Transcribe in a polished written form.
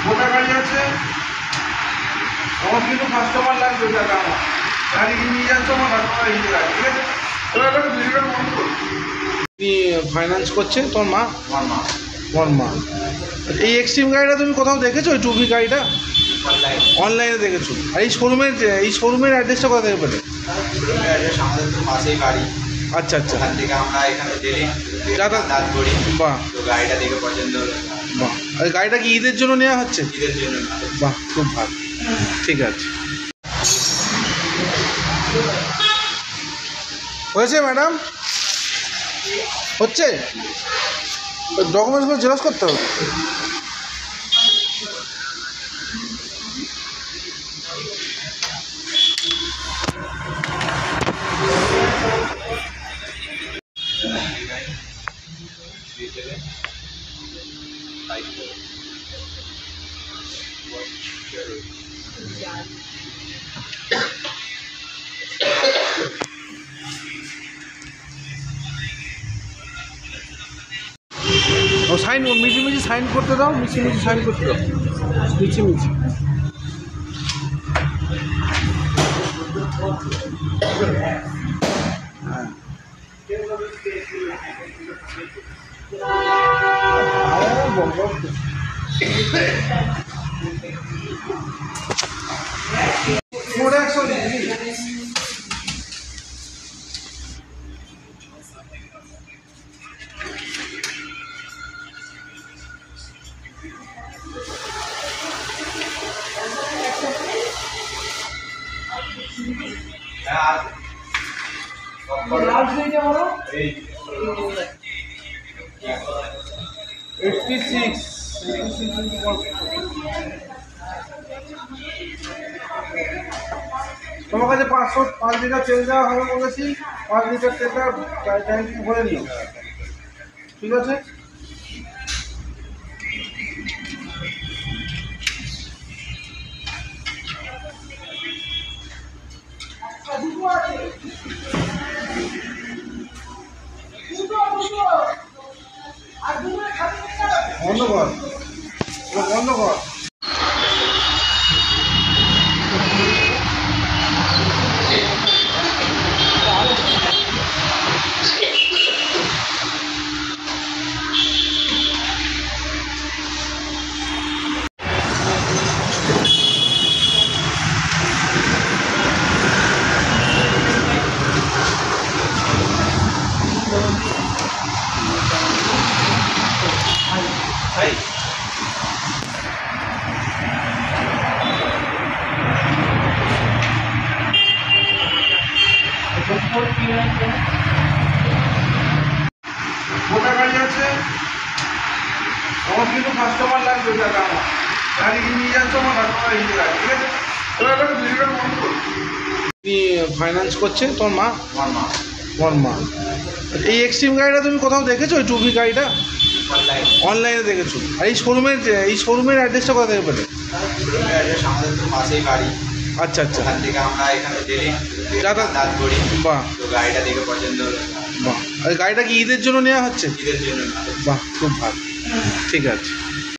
গোটা গাড়ি আছে, আমার কিন্তু কাস্টমার লাগবে দাদা, আমার গাড়ি নিয়ে যাচ্ছ আমার কাস্টমার হিসেবে, ঠিক আছে? এবার ভিডিওটা বন্ধ করো। তুমি ফাইন্যান্স করছে তোমার মা? তোমার মা। এই এক্সট্রিম গাড়িটা তুমি কোথাও দেখেছো, ওই টুবি গাড়িটা? অনলাইনে দেখেছো। আর এই শোরুমের অ্যাড্রেসটা কোথা থেকে পেলে? আমাদের তো পাশেই বাড়ি। আচ্ছা আচ্ছা, ওখান থেকে আমরা এখানে ডেলি যাতায়াত করি। বাহ, তো গাড়িটা দেখে পছন্দ হলো। বাহ। আর গাড়িটা কি ঈদের জন্য নেওয়া হচ্ছে? ঈদের জন্য। বাহ, খুব ভালো, ঠিক আছে। হয়েছে ম্যাডাম? হচ্ছে? ডকুমেন্টসগুলো জেরক্স করতে হবে। ও সাইন, মিছিমিছি সাইন করতে দাও, মিছিমিছি সাইন করতে দাও, মিছিমিছি। তোমার কাছে 5 লিটার তেল দেওয়া হবে বলেছি, 5 লিটার তেলটা ট্যাঙ্কি ভরে নিও, ঠিক আছে? বন্ধ কর, বন্ধ কর। গোটা গাড়ি আছে, আমার কিন্তু কাস্টমার লাগবে দাদা, আমার গাড়ি নিয়ে যাচ্ছ আমার কাস্টমার হিসেবে, ঠিক আছে? এবার ভিডিওটা বন্ধ করো। তুমি ফাইন্যান্স করছে তোমার মা? তোমার মা। এই এক্সট্রিম গাড়িটা তুমি কোথাও দেখেছো, ওই টুবি গাড়িটা? অনলাইনে দেখেছো। আর এই শোরুমের অ্যাড্রেসটা কোথা থেকে পেলে? আমাদের তো পাশেই বাড়ি। আচ্ছা আচ্ছা, ওখান থেকে আমরা এখানে ডেলি যাতায়াত করি। বাহ, তো গাড়িটা দেখে পছন্দ হলো। বাহ। আর গাড়িটা কি ঈদের জন্য নেওয়া হচ্ছে? ঈদের জন্য। বাহ, খুব ভালো, ঠিক আছে।